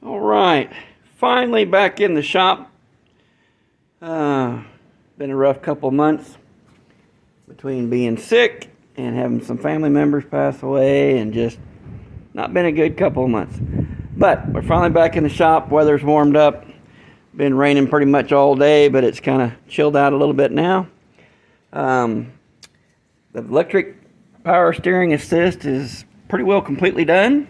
All right, finally back in the shop. Been a rough couple months between being sick and having some family members pass away, and just not been a good couple of months. But we're finally back in the shop. Weather's warmed up. Been raining pretty much all day, but it's kind of chilled out a little bit now. The electric power steering assist is pretty well completely done.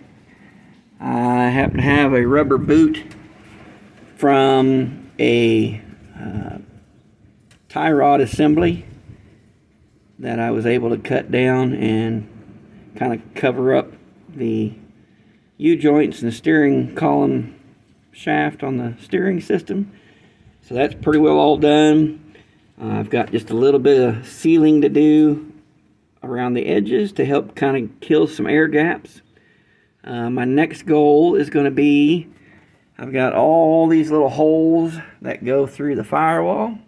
I happen to have a rubber boot from a tie rod assembly that I was able to cut down and kind of cover up the U-joints and the steering column shaft on the steering system. So that's pretty well all done. I've got just a little bit of sealing to do around the edges to help kind of kill some air gaps. My next goal is going to be, I've got all these little holes that go through the firewall.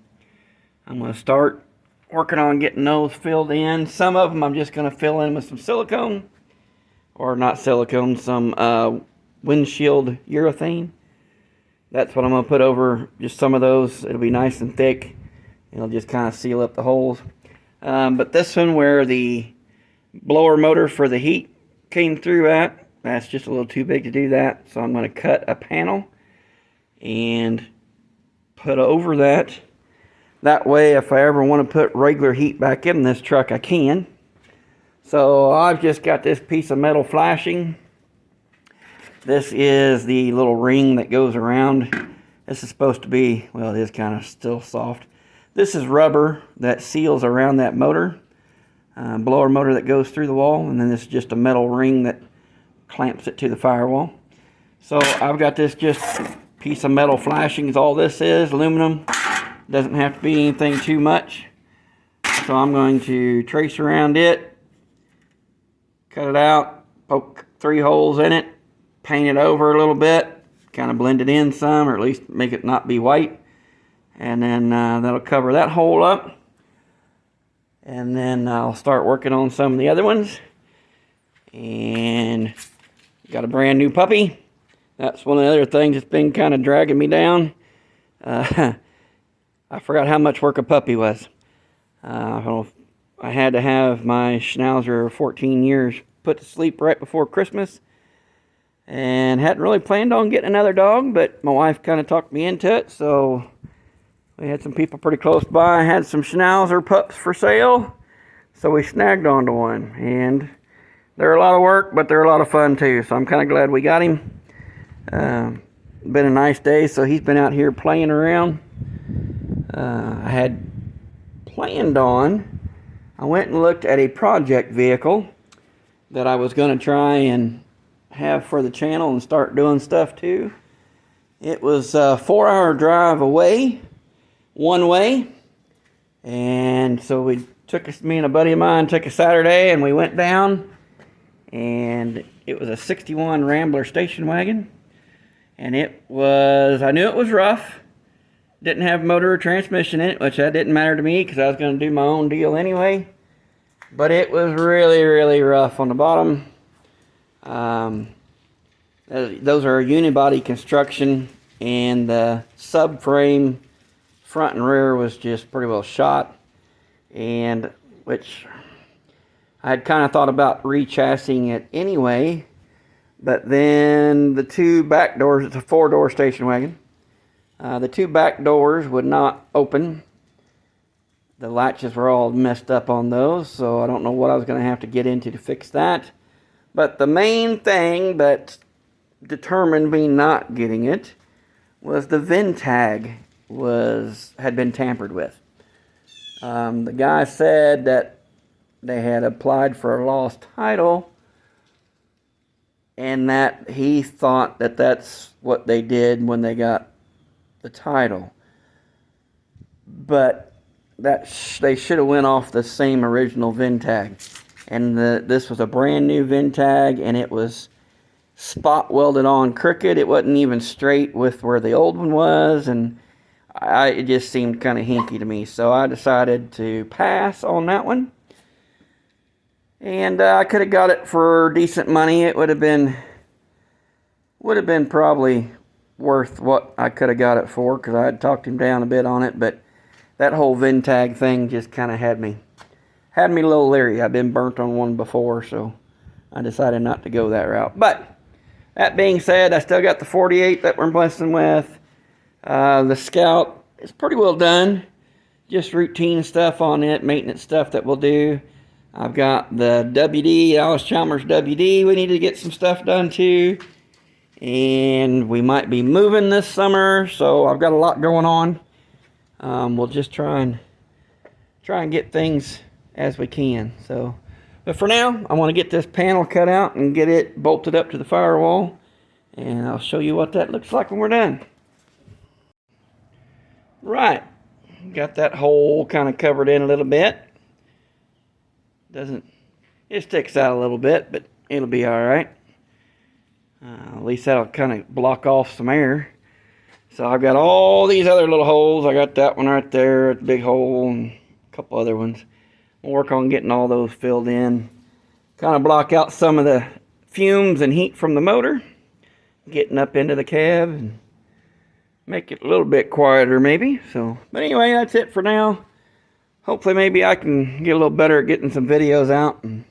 I'm going to start working on getting those filled in. Some of them I'm just going to fill in with some silicone, or not silicone, some windshield urethane. That's what I'm going to put over just some of those. It'll be nice and thick. It'll just kind of seal up the holes. But this one, where the blower motor for the heat came through at, that's just a little too big to do that. So I'm going to cut a panel and put over that. That way, if I ever want to put regular heat back in this truck, I can. So I've just got this piece of metal flashing. This is the little ring that goes around. This is supposed to be, well, it is kind of still soft. This is rubber that seals around that motor, blower motor that goes through the wall, and then this is just a metal ring that clamps it to the firewall. So I've got this just piece of metal flashing is all this is, aluminum. Doesn't have to be anything too much. So I'm going to trace around it, cut it out, poke 3 holes in it, paint it over a little bit, kind of blend it in some, or at least make it not be white. And then that'll cover that hole up. And then I'll start working on some of the other ones. And got a brand new puppy. That's one of the other things that's been kind of dragging me down. I forgot how much work a puppy was. I had to have my Schnauzer of 14 years put to sleep right before Christmas. And hadn't really planned on getting another dog, but my wife kind of talked me into it. So we had some people pretty close by, had some Schnauzer pups for sale. So we snagged onto one. And they're a lot of work, but they're a lot of fun too. So I'm kind of glad we got him. Been a nice day, so he's been out here playing around. I had planned on, I went and looked at a project vehicle that I was going to try and have for the channel and start doing stuff too. It was a 4-hour drive away, one way. And so me and a buddy of mine took a Saturday and we went down. And it was a 61 Rambler station wagon. And I knew it was rough. Didn't have motor or transmission in it, which that didn't matter to me because I was going to do my own deal anyway. But it was really, really rough on the bottom. Those are unibody construction, and the subframe front and rear was just pretty well shot. And which I had kind of thought about rechassing it anyway. But then the 2 back doors, it's a 4-door station wagon. The 2 back doors would not open. The latches were all messed up on those, so I don't know what I was going to have to get into to fix that. But the main thing that determined me not getting it was the VIN tag had been tampered with. The guy said that they had applied for a lost title, and that he thought that that's what they did when they got the title. But they should have went off the same original VIN tag. And this was a brand new VIN tag, and it was spot welded on crooked. It wasn't even straight with where the old one was, and it just seemed kind of hinky to me. So I decided to pass on that one. And I could have got it for decent money. It would have been Would have been probably worth what I could have got it for, because I had talked him down a bit on it, but that whole Vintag thing just kind of had me a little leery. I've been burnt on one before, so I decided not to go that route. But that being said, I still got the 48 that we're messing with. The Scout is pretty well done. Just routine stuff on it, maintenance stuff that we'll do. I've got the WD, Allis-Chalmers WD we need to get some stuff done too. And we might be moving this summer, so I've got a lot going on. We'll just try and get things as we can. So, but for now, I want to get this panel cut out and get it bolted up to the firewall, and I'll show you what that looks like when we're done. Right, got that hole kind of covered in a little bit. It sticks out a little bit, but it'll be all right. At least that'll kind of block off some air. So I've got all these other little holes. I got that one right there, a big hole, and a couple other ones. We'll work on getting all those filled in. Kind of block out some of the fumes and heat from the motor. Getting up into the cab and make it a little bit quieter maybe. So, but anyway, that's it for now. Hopefully maybe I can get a little better at getting some videos out and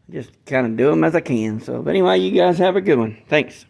just kind of do them as I can. So, but anyway, you guys have a good one. Thanks.